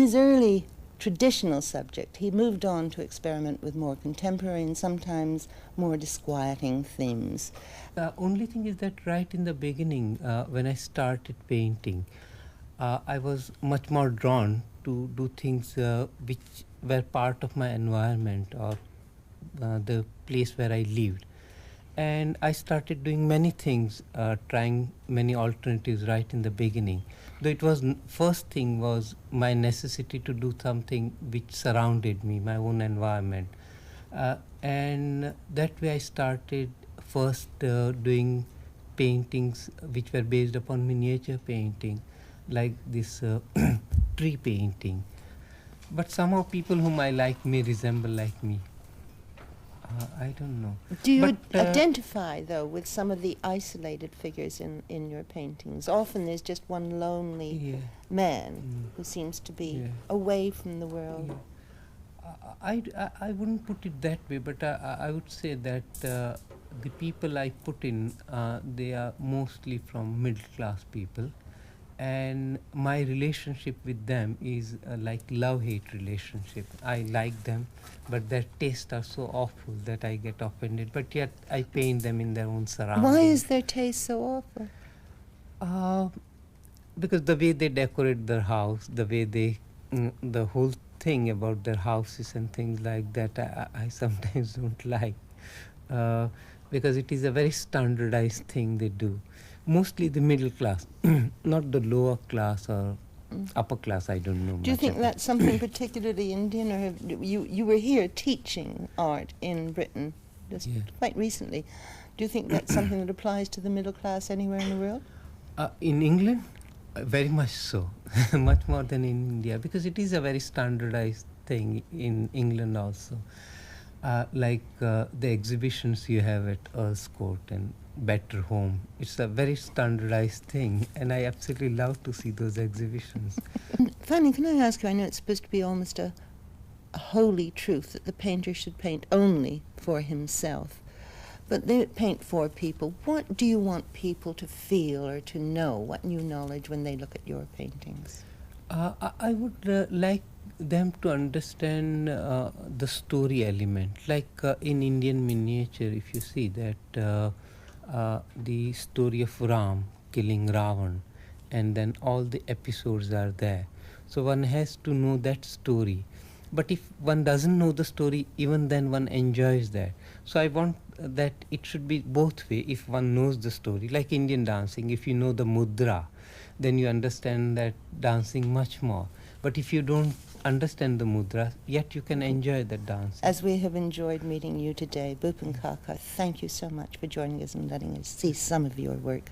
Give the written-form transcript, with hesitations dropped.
his early traditional subject, he moved on to experiment with more contemporary and sometimes more disquieting themes. The only thing is that right in the beginning, when I started painting, I was much more drawn to do things which were part of my environment or the place where I lived. And I started doing many things, trying many alternatives right in the beginning. Though it was first thing was my necessity to do something which surrounded me, my own environment, and that way I started first doing paintings which were based upon miniature painting, like this tree painting. But somehow people whom I like may resemble like me. I don't know. Do you But, identify, though, with some of the isolated figures in your paintings? Often there's just one lonely Yeah. man who seems to be Yeah. away from the world. Yeah. I wouldn't put it that way, but I would say that the people I put in, they are mostly from middle class people, and my relationship with them is like love-hate relationship. I like them, but their tastes are so awful that I get offended, but yet I paint them in their own surroundings. Why is their taste so awful? Because the way they decorate their house, the way they, the whole thing about their houses and things like that, I sometimes don't like, because it is a very standardized thing they do. Mostly the middle class, not the lower class or upper class. I don't know. Do you much think about. that's something particularly Indian, or you were here teaching art in Britain just quite recently? Do you think that's something that applies to the middle class anywhere in the world? In England, very much so, much more than in India, because it is a very standardized thing in England also. Like the exhibitions you have at Earl's Court and Better Home, it's a very standardized thing, and I absolutely love to see those exhibitions. Finally, can I ask you, I know it's supposed to be almost a holy truth that the painter should paint only for himself, but they paint for people. What do you want people to feel or to know? What new knowledge when they look at your paintings? I would like them to understand the story element. Like in Indian miniature, if you see that the story of Ram killing Ravan, and then all the episodes are there. So one has to know that story. But if one doesn't know the story, even then one enjoys that. So I want that it should be both way. If one knows the story, like Indian dancing, if you know the mudra, then you understand that dancing much more. But if you don't understand the mudra, yet you can enjoy the dance. As we have enjoyed meeting you today, Bhupen, thank you so much for joining us and letting us see some of your work.